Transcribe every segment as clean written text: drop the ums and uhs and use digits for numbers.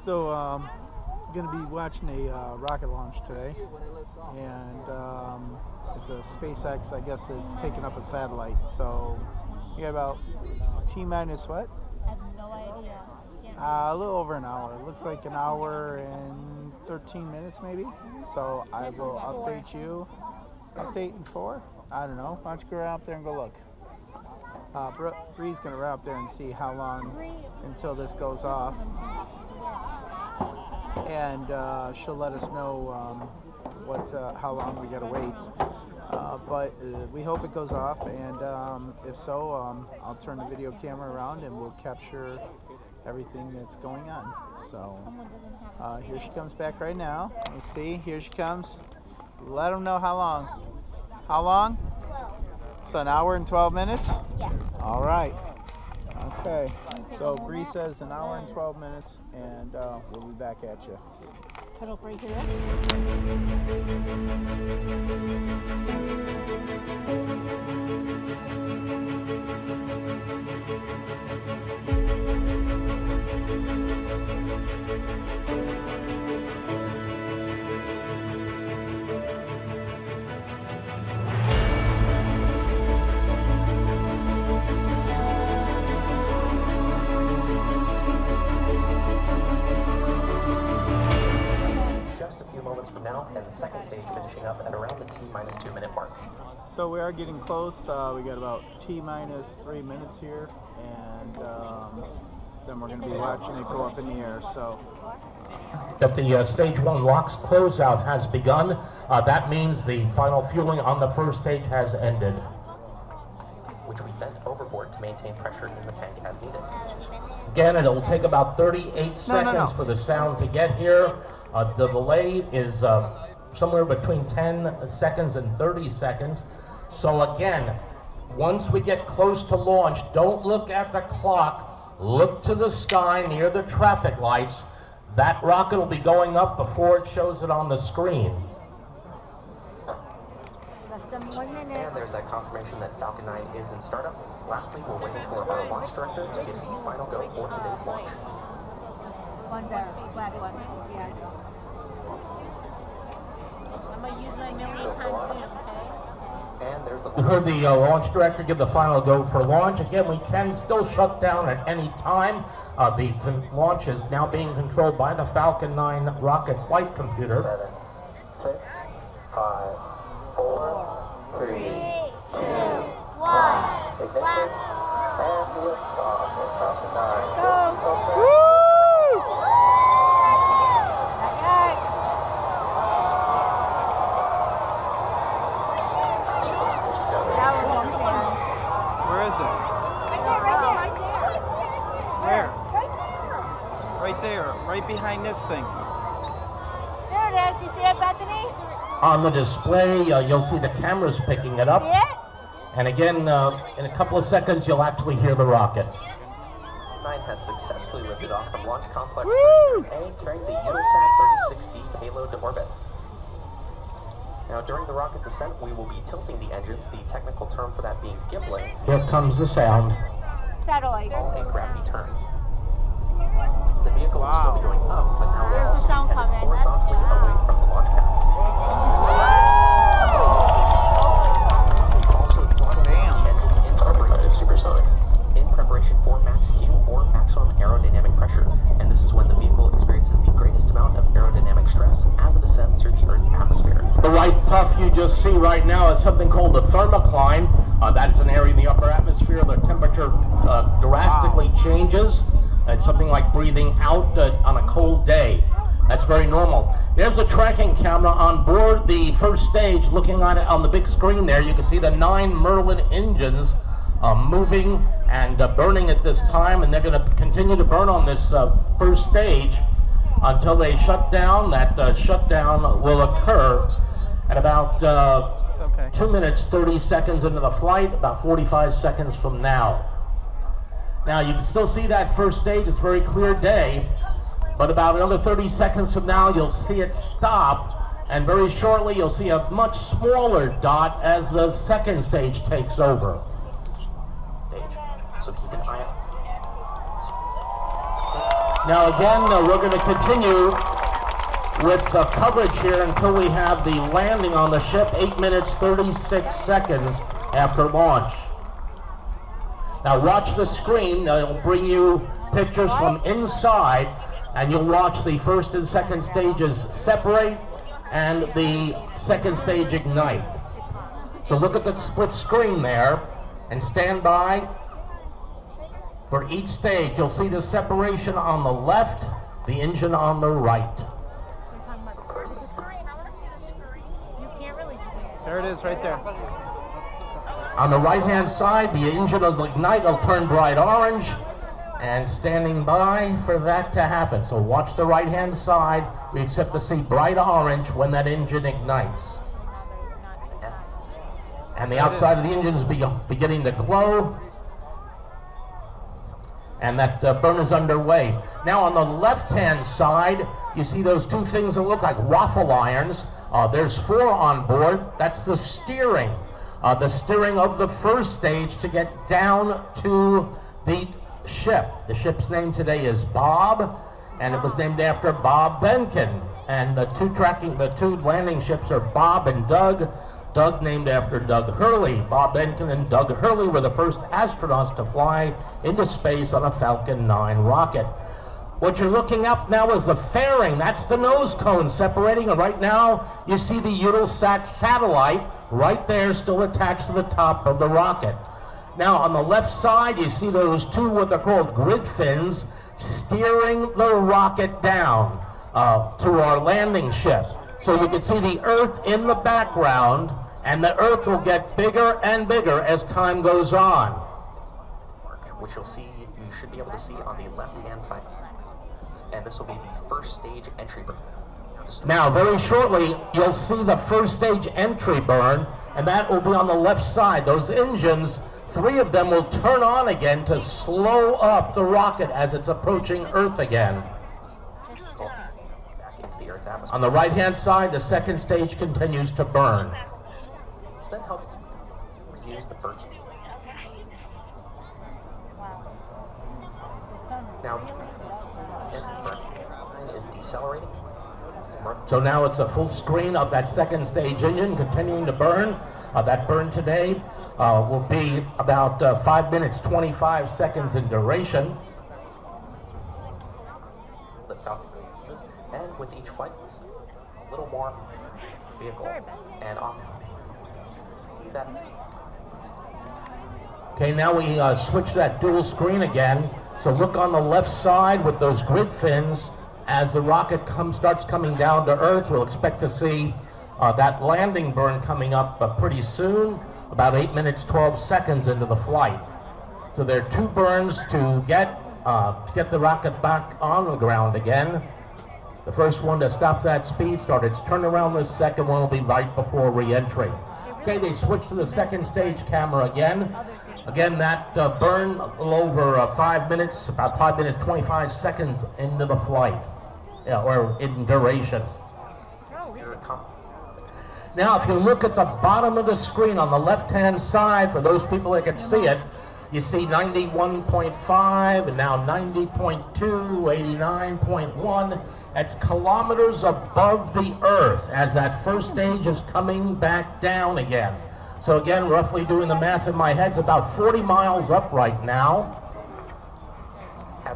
So going to be watching a rocket launch today, and it's a SpaceX. I guess it's taking up a satellite. So you got about T-minus what? I have no idea. A little over an hour. It looks like an hour and 13 minutes maybe. So I will update you. Update in 4? I don't know. Why don't you go out there and go look. Bree's going to run up there and see how long until this goes off. And she'll let us know how long we got to wait. But we hope it goes off, and if so, I'll turn the video camera around and we'll capture everything that's going on. So here she comes back right now. Let's see. Here she comes. Let them know how long. How long? 12. So an hour and 12 minutes? Yeah. All right. Okay. So Bree says an hour and 12 minutes, and we'll be back at you. Cut up right here. From now, and the second stage finishing up at around the T-minus 2 minute mark. So we are getting close. We got about T-minus 3 minutes here, and then we're going to be watching it go up in the air. So that the stage 1 LOX closeout has begun. That means the final fueling on the first stage has ended, which we bent overboard to maintain pressure in the tank as needed. Again, it'll take about 38 seconds for the sound to get here. The delay is somewhere between 10 seconds and 30 seconds. So again, once we get close to launch, don't look at the clock. Look to the sky near the traffic lights. That rocket will be going up before it shows it on the screen. And there's that confirmation that Falcon 9 is in startup. Lastly, we're waiting for our launch director to give the final go for today's launch. One there, flat one. Yeah. I'm going to use my memory time too, okay? And there's the We heard the launch director give the final go for launch. Again, we can still shut down at any time. The launch is now being controlled by the Falcon 9 rocket flight computer. 7, 6, 5, 4, 3, 2, 1. Blast. And liftoff of Falcon 9. Go. Woo! where is it? Right there. Where? Right there, right behind this thing. There it is. You see it, Bethany? On the display, you'll see the cameras picking it up. See it? And again, in a couple of seconds, you'll actually hear the rocket. 9 has successfully lifted off from Launch Complex 39A, carrying the Eutelsat 36D payload to orbit. Now, during the rocket's ascent, we will be tilting the engines, the technical term for that being gimbling. Here comes the sound. Satellite. A gravity turn. The vehicle will still be going up, but now we'll also be headed horizontally away from the launch pad. Also throttling the engines in preparation for max Q, or maximum aerodynamic pressure. And this is when the vehicle experiences the greatest amount of aerodynamic stress as it ascends through the Earth's atmosphere. The white puff you just see right now is something called the thermocline. That is an area in the upper atmosphere. The temperature drastically changes. It's something like breathing out on a cold day. That's very normal. There's a tracking camera on board the first stage. Looking at it on the big screen there, you can see the 9 Merlin engines moving and burning at this time, and they're going to continue to burn on this first stage until they shut down. That shutdown will occur at about 2 minutes 30 seconds into the flight, about 45 seconds from now. Now you can still see that first stage. It's a very clear day, but about another 30 seconds from now you'll see it stop, and very shortly you'll see a much smaller dot as the second stage takes over. So keep an eye out. Now again, we're going to continue with coverage here until we have the landing on the ship, 8 minutes 36 seconds after launch. Now watch the screen. It'll bring you pictures from inside, and you'll watch the first and second stages separate and the second stage ignite. So look at the split screen there and stand by for each stage. You'll see the separation on the left, the engine on the right. You can't really see it. There it is, right there. On the right-hand side, the engine will ignite, will turn bright orange, and standing by for that to happen. So watch the right-hand side. We expect to see bright orange when that engine ignites. And the outside of the engine is beginning to glow. And that burn is underway. Now on the left-hand side, you see those two things that look like waffle irons. There's 4 on board. That's the steering. The steering of the first stage to get down to the ship. The ship's name today is Bob, and it was named after Bob Behnken. And the two landing ships are Bob and Doug. Doug named after Doug Hurley. Bob Behnken and Doug Hurley were the first astronauts to fly into space on a Falcon 9 rocket. What you're looking up now is the fairing. That's the nose cone separating, and right now you see the Eutelsat satellite right there still attached to the top of the rocket. Now on the left side you see those two what they're called grid fins steering the rocket down to our landing ship. So you can see the Earth in the background, and the Earth will get bigger and bigger as time goes on. Which you should be able to see on the left-hand side. And this will be the first stage entry burn. Now, very shortly, you'll see the first stage entry burn, and that will be on the left side. Those engines, 3 of them will turn on again to slow up the rocket as it's approaching Earth again. On the right-hand side, the second stage continues to burn. So that helps use the first. Now, burn is decelerating. So now it's a full screen of that second stage engine continuing to burn. That burn today will be about 5 minutes 25 seconds in duration. And with each flight, a little more vehicle and off. See that? Okay, now we switch that dual screen again. So look on the left side with those grid fins. As the rocket starts coming down to Earth, we'll expect to see that landing burn coming up pretty soon, about 8 minutes 12 seconds into the flight. So there are 2 burns to get the rocket back on the ground again. The first one to stop that speed start its turnaround. The second one will be right before re-entry. Okay, they switch to the second stage camera again. Again, that burn a little over 5 minutes, about 5 minutes 25 seconds into the flight, or in duration. Now, if you look at the bottom of the screen on the left-hand side, for those people that can see it, you see 91.5 and now 90.2, 89.1. That's kilometers above the Earth as that first stage is coming back down again. So again, roughly doing the math in my head, it's about 40 miles up right now.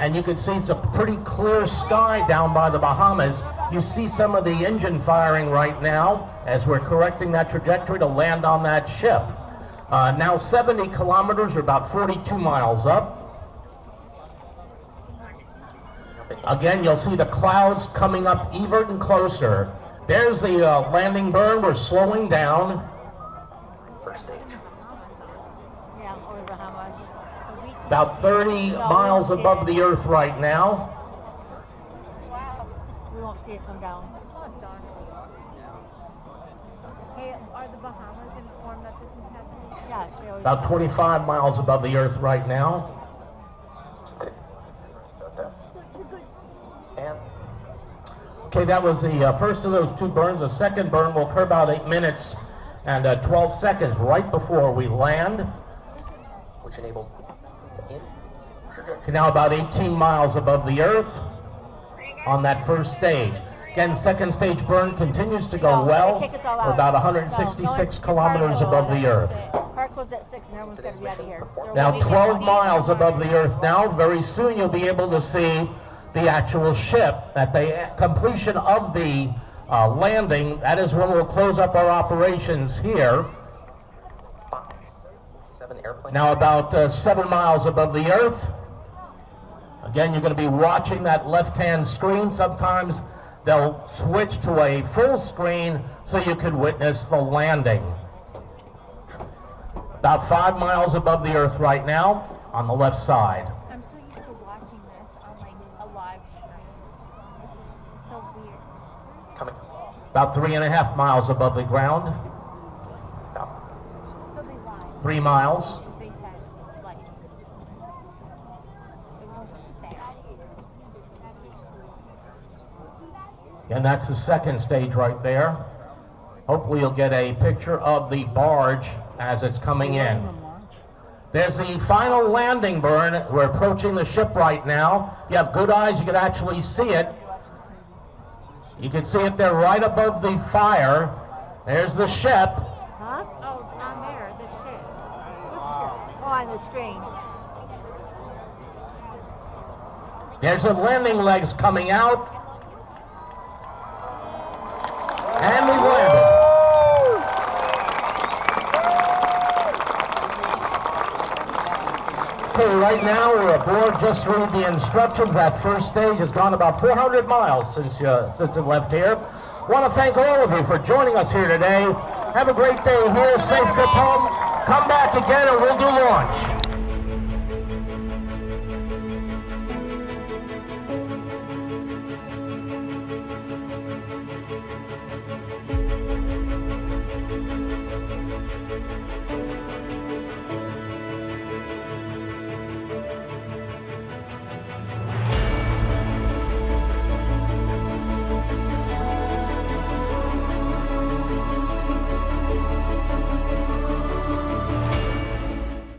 And you can see it's a pretty clear sky down by the Bahamas. You see some of the engine firing right now as we're correcting that trajectory to land on that ship. Now 70 kilometers, or about 42 miles up. Again, you'll see the clouds coming up even closer. There's the landing burn. We're slowing down. First stage. Yeah, over Bahamas. About 30 miles above the Earth right now. We won't see it come down. Hey, are the Bahamas informed that this is happening? Yes, they always About 25 miles above the Earth right now. And Okay, that was the first of those 2 burns. The second burn will occur about 8 minutes and 12 seconds right before we land. which enabled it's in. Okay, now about 18 miles above the Earth. on that first stage. Again, second stage burn continues to go well. We're about 166 kilometers above the Earth. Park was at 6 and everyone's going to be out of here. Now 12 miles above the Earth now. Very soon you'll be able to see the actual ship. At the completion of the landing, that is when we'll close up our operations here. Now about 7 miles above the Earth. Again, you're going to be watching that left-hand screen. Sometimes they'll switch to a full screen so you can witness the landing. About 5 miles above the Earth right now on the left side. I'm so used to watching this on like a live stream. So weird. Coming. About 3.5 miles above the ground. So they lied. 3 miles. They said like it wasn't there. And that's the second stage right there. Hopefully you'll get a picture of the barge as it's coming in. There's the final landing burn. We're approaching the ship right now. If you have good eyes, you can actually see it. You can see it there right above the fire. There's the ship. Huh? Oh, on there, the ship. What ship? Oh, on the screen. There's the landing legs coming out. And we've landed. Okay, right now we're aboard. Just read the instructions. That first stage has gone about 400 miles since it left here. Want to thank all of you for joining us here today. Have a great day here. Safe trip home. Come back again and we'll do launch.